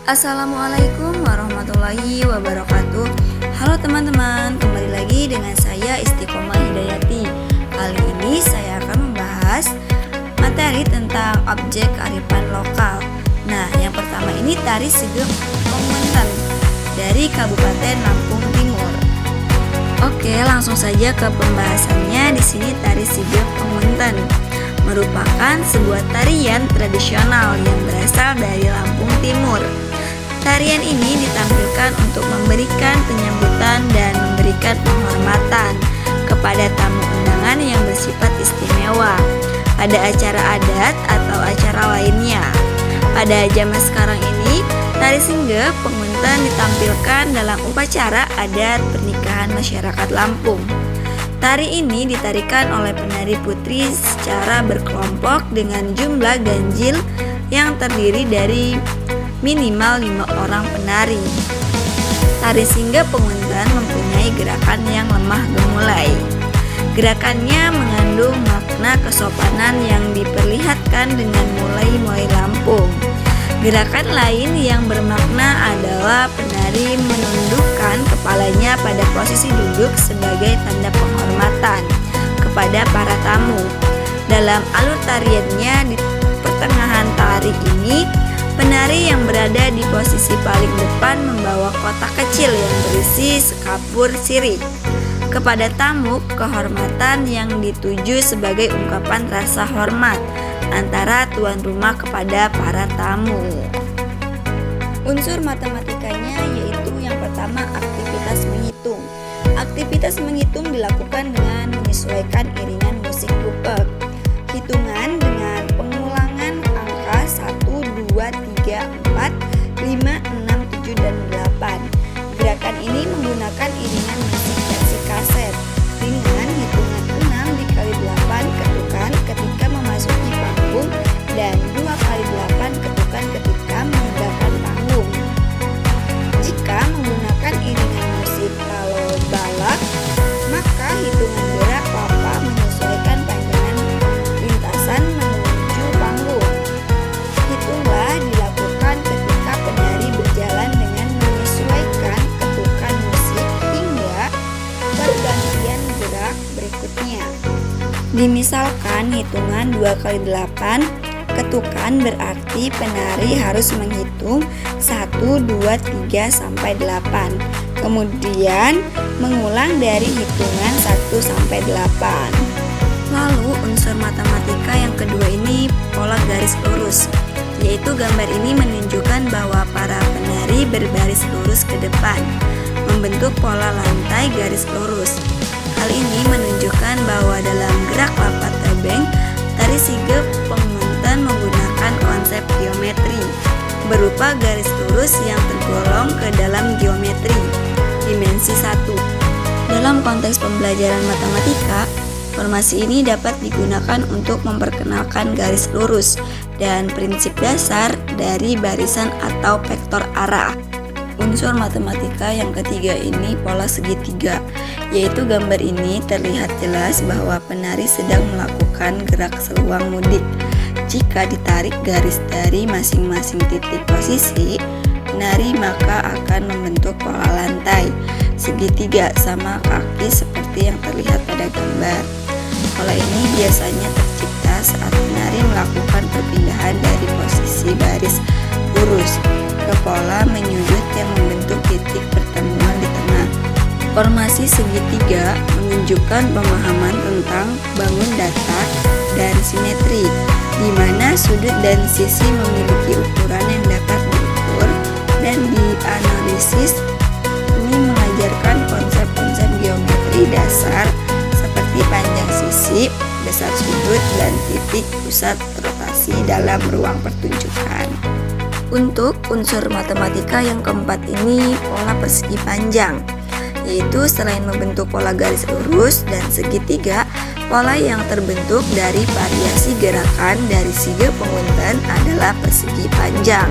Assalamualaikum warahmatullahi wabarakatuh. Halo teman-teman, kembali lagi dengan saya Istiqomah Hidayati. Kali ini saya akan membahas materi tentang objek kearifan lokal. Nah, yang pertama ini tari Sigep Pengmunten dari Kabupaten Lampung Timur. Oke, langsung saja ke pembahasannya. Di sini tari Sigep Pengmunten merupakan sebuah tarian tradisional yang berasal dari Lampung Timur. Tarian ini ditampilkan untuk memberikan penyambutan dan memberikan penghormatan kepada tamu undangan yang bersifat istimewa pada acara adat atau acara lainnya. Pada zaman sekarang ini, tari Sigep Pengmunten ditampilkan dalam upacara adat pernikahan masyarakat Lampung. Tari ini ditarikan oleh penari putri secara berkelompok dengan jumlah ganjil yang terdiri dari minimal 5 orang penari. Tari Sigep Pengmunten mempunyai gerakan yang lemah gemulai. Gerakannya mengandung makna kesopanan yang diperlihatkan dengan mulai Lampung. Gerakan lain yang bermakna adalah penari menundukkan kepalanya pada posisi duduk sebagai tanda penghormatan kepada para tamu. Dalam alur tariannya, di pertengahan tari ini, penari yang berada di posisi paling depan membawa kotak kecil yang berisi sekapur sirih kepada tamu, kehormatan yang dituju sebagai ungkapan rasa hormat antara tuan rumah kepada para tamu. Unsur matematikanya yaitu yang pertama aktivitas menghitung. Aktivitas menghitung dilakukan dengan menyesuaikan iringan musik gupek. Hitungan dengan pengulangan angka 1, 2, 3, 4, 5, 6, 7, dan 8. Gerakan ini menggunakan iringan musik versi kaset dengan hitungan 6 dikali 8 ketukan ketika memasuki panggung dan 2 kali 8 ketukan ketika meninggalkan panggung. Jika menggunakan iringan musik kalau balak, maka hitungan gerak papa menyesuaikan panjangan lintasan menuju panggung. Itulah dilakukan ketika penari berjalan dengan menyesuaikan ketukan musik hingga pergantian gerak berikutnya. Dimisalkan hitungan 2 kali 8 ketukan berarti penari harus menghitung 1, 2, 3, sampai 8. Kemudian mengulang dari hitungan 1 sampai 8. Lalu unsur matematika yang kedua ini pola garis lurus, yaitu gambar ini menunjukkan bahwa para penari berbaris lurus ke depan, membentuk pola lantai garis lurus. Hal ini menunjukkan bahwa dalam gerak lapat tebeng, tari Sigep Pengmunten menggunakan konsep geometri berupa garis lurus yang tergolong ke dalam geometri dimensi 1. Dalam konteks pembelajaran matematika, formasi ini dapat digunakan untuk memperkenalkan garis lurus dan prinsip dasar dari barisan atau vektor arah. Unsur matematika yang ketiga ini pola segitiga, yaitu gambar ini terlihat jelas bahwa penari sedang melakukan gerak seluang mudik. Jika ditarik garis dari masing-masing titik posisi penari, maka akan membentuk pola lantai segitiga sama kaki seperti yang terlihat pada gambar. Pola ini biasanya tercipta saat penari melakukan perpindahan dari posisi baris lurus ke pola menyudut yang membentuk titik pertemuan di tengah. Formasi segitiga menunjukkan pemahaman tentang bangun datar dan simetri, di mana sudut dan sisi memiliki ukuran yang dapat diukur dan dianalisis. Ini mengajarkan konsep-konsep geometri dasar seperti panjang sisi, besar sudut, dan titik pusat rotasi dalam ruang pertunjukan. Untuk unsur matematika yang keempat ini pola persegi panjang, yaitu selain membentuk pola garis lurus dan segitiga, pola yang terbentuk dari variasi gerakan dari Sigep Pengmunten adalah persegi panjang.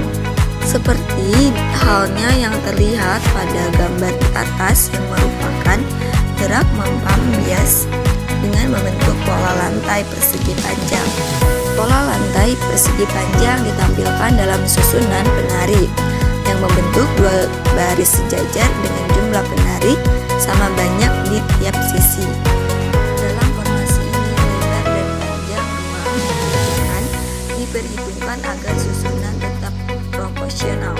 Seperti halnya yang terlihat pada gambar di atas yang merupakan gerak mempam bias dengan membentuk pola lantai persegi panjang. Pola lantai persegi panjang ditampilkan dalam susunan penari yang yang membentuk dua baris sejajar dengan jumlah penari sama banyak di tiap sisi. Dalam formasi ini, lebar dan panjang ruang diperhitungkan diperhitungkan agar susunan tetap proporsional.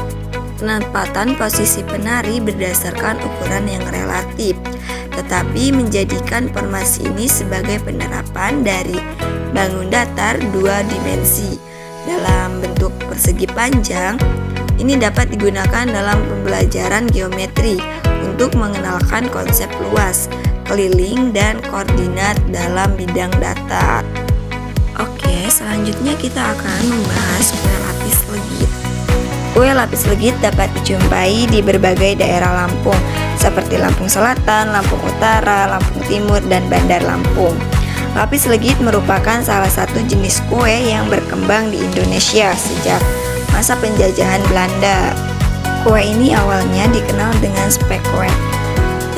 Penempatan posisi penari berdasarkan ukuran yang relatif, tetapi menjadikan formasi ini sebagai penerapan dari bangun datar dua dimensi dalam bentuk persegi panjang. Ini dapat digunakan dalam pembelajaran geometri untuk mengenalkan konsep luas, keliling, dan koordinat dalam bidang datar. Oke, selanjutnya kita akan membahas kue lapis legit. Kue lapis legit dapat dijumpai di berbagai daerah Lampung, seperti Lampung Selatan, Lampung Utara, Lampung Timur, dan Bandar Lampung. Lapis legit merupakan salah satu jenis kue yang berkembang di Indonesia sejak masa penjajahan Belanda. Kue ini awalnya dikenal dengan spek kue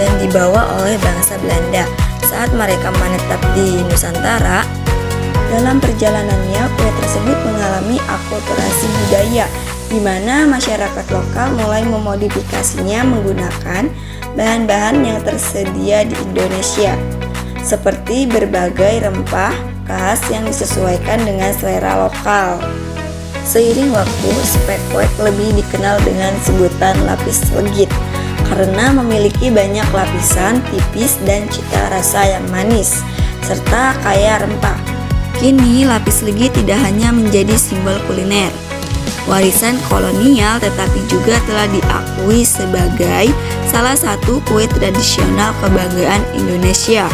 dan dibawa oleh bangsa Belanda saat mereka menetap di Nusantara. Dalam perjalanannya, kue tersebut mengalami akulturasi budaya, di mana masyarakat lokal mulai memodifikasinya menggunakan bahan-bahan yang tersedia di Indonesia, seperti berbagai rempah khas yang disesuaikan dengan selera lokal. Seiring waktu, spek kue lebih dikenal dengan sebutan lapis legit karena memiliki banyak lapisan tipis dan cita rasa yang manis serta kaya rempah. Kini, lapis legit tidak hanya menjadi simbol kuliner warisan kolonial, tetapi juga telah diakui sebagai salah satu kue tradisional kebanggaan Indonesia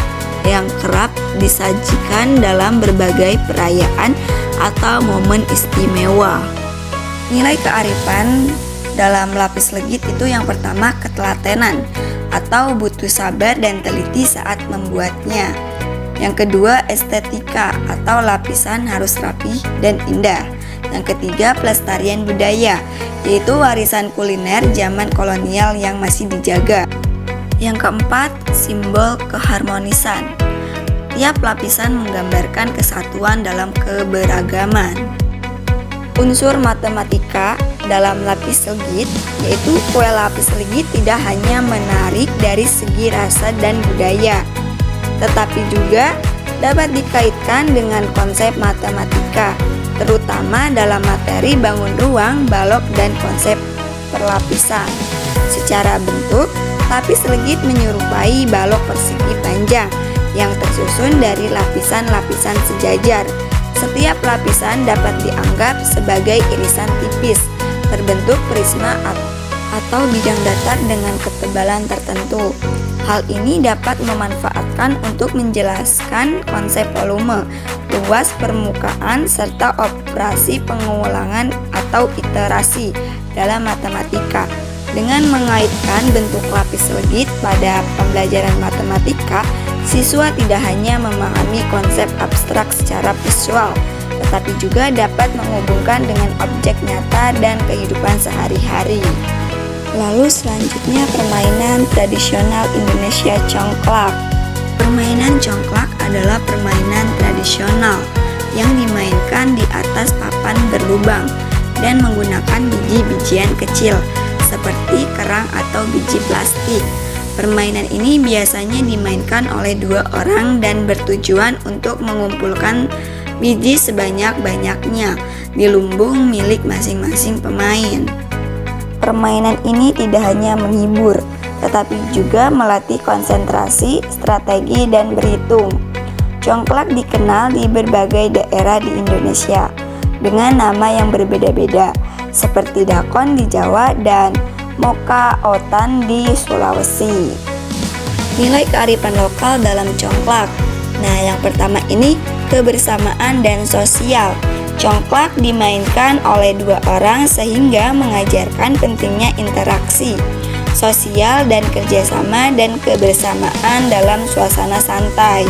yang kerap disajikan dalam berbagai perayaan atau momen istimewa. Nilai kearifan dalam lapis legit itu yang pertama ketelatenan atau butuh sabar dan teliti saat membuatnya. Yang kedua estetika atau lapisan harus rapi dan indah. Yang ketiga pelestarian budaya, yaitu warisan kuliner zaman kolonial yang masih dijaga. Yang keempat simbol keharmonisan. Tiap lapisan menggambarkan kesatuan dalam keberagaman. Unsur matematika dalam lapis legit, yaitu kue lapis legit tidak hanya menarik dari segi rasa dan budaya, tetapi juga dapat dikaitkan dengan konsep matematika, terutama dalam materi bangun ruang, balok, dan konsep perlapisan. Secara bentuk, lapis legit menyerupai balok persegi panjang yang tersusun dari lapisan-lapisan sejajar. Setiap lapisan dapat dianggap sebagai irisan tipis, terbentuk prisma atau bidang datar dengan ketebalan tertentu. Hal ini dapat memanfaatkan untuk menjelaskan konsep volume, luas permukaan, serta operasi pengulangan atau iterasi dalam matematika. Dengan mengaitkan bentuk lapis legit pada pembelajaran matematika, siswa tidak hanya memahami konsep abstrak secara visual, tetapi juga dapat menghubungkan dengan objek nyata dan kehidupan sehari-hari. Lalu selanjutnya permainan tradisional Indonesia congklak. Permainan congklak adalah permainan tradisional yang dimainkan di atas papan berlubang dan menggunakan biji-bijian kecil seperti kerang atau biji plastik. Permainan ini biasanya dimainkan oleh dua orang dan bertujuan untuk mengumpulkan biji sebanyak-banyaknya di lumbung milik masing-masing pemain. Permainan ini tidak hanya menghibur, tetapi juga melatih konsentrasi, strategi, dan berhitung. Congklak dikenal di berbagai daerah di Indonesia dengan nama yang berbeda-beda, seperti dakon di Jawa dan mokaotan di Sulawesi. Nilai kearifan lokal dalam congklak. Nah, yang pertama ini kebersamaan dan sosial. Congklak dimainkan oleh dua orang sehingga mengajarkan pentingnya interaksi sosial dan kerjasama dan kebersamaan dalam suasana santai.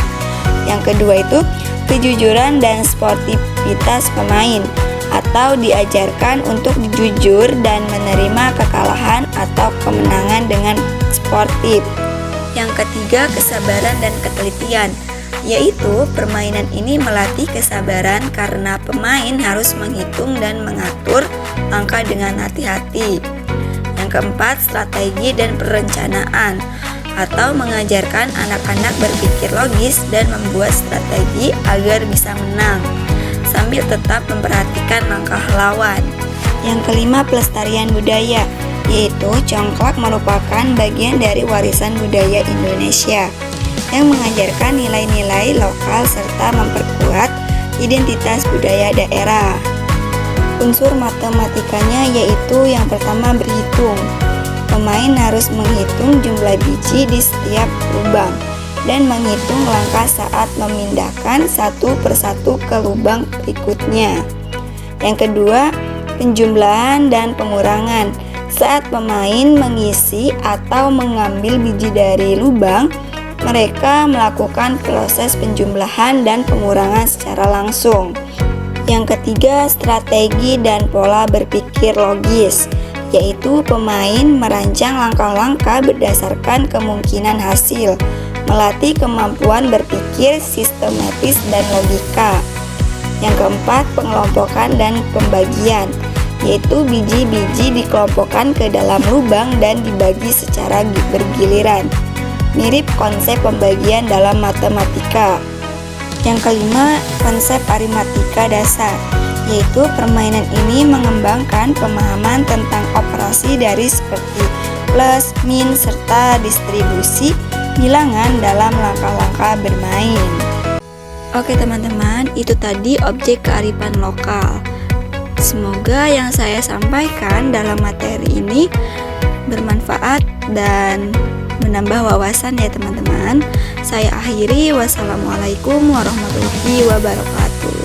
Yang kedua itu kejujuran dan sportivitas pemain, atau diajarkan untuk jujur dan menerima kekalahan atau kemenangan dengan sportif. Yang ketiga kesabaran dan ketelitian, yaitu permainan ini melatih kesabaran karena pemain harus menghitung dan mengatur angka dengan hati-hati. keempat, strategi dan perencanaan, atau mengajarkan anak-anak berpikir logis dan membuat strategi agar bisa menang, sambil tetap memperhatikan langkah lawan. Yang kelima, pelestarian budaya, yaitu congklak merupakan bagian dari warisan budaya Indonesia yang mengajarkan nilai-nilai lokal serta memperkuat identitas budaya daerah. Unsur matematikanya yaitu yang pertama berhitung. Pemain harus menghitung jumlah biji di setiap lubang dan menghitung langkah saat memindahkan satu persatu ke lubang berikutnya. Yang kedua, penjumlahan dan pengurangan. Saat pemain mengisi atau mengambil biji dari lubang, mereka melakukan proses penjumlahan dan pengurangan secara langsung. Yang ketiga, strategi dan pola berpikir logis, yaitu pemain merancang langkah-langkah berdasarkan kemungkinan hasil, melatih kemampuan berpikir sistematis dan logika. Yang keempat, pengelompokan dan pembagian, yaitu biji-biji dikelompokkan ke dalam lubang dan dibagi secara bergiliran, mirip konsep pembagian dalam matematika. Yang kelima, konsep aritmatika dasar, yaitu permainan ini mengembangkan pemahaman tentang operasi dari seperti plus, min, serta distribusi bilangan dalam langkah-langkah bermain. Oke teman-teman, itu tadi objek kearifan lokal. Semoga yang saya sampaikan dalam materi ini bermanfaat dan menambah wawasan ya teman-teman. Saya akhiri, wassalamualaikum warahmatullahi wabarakatuh.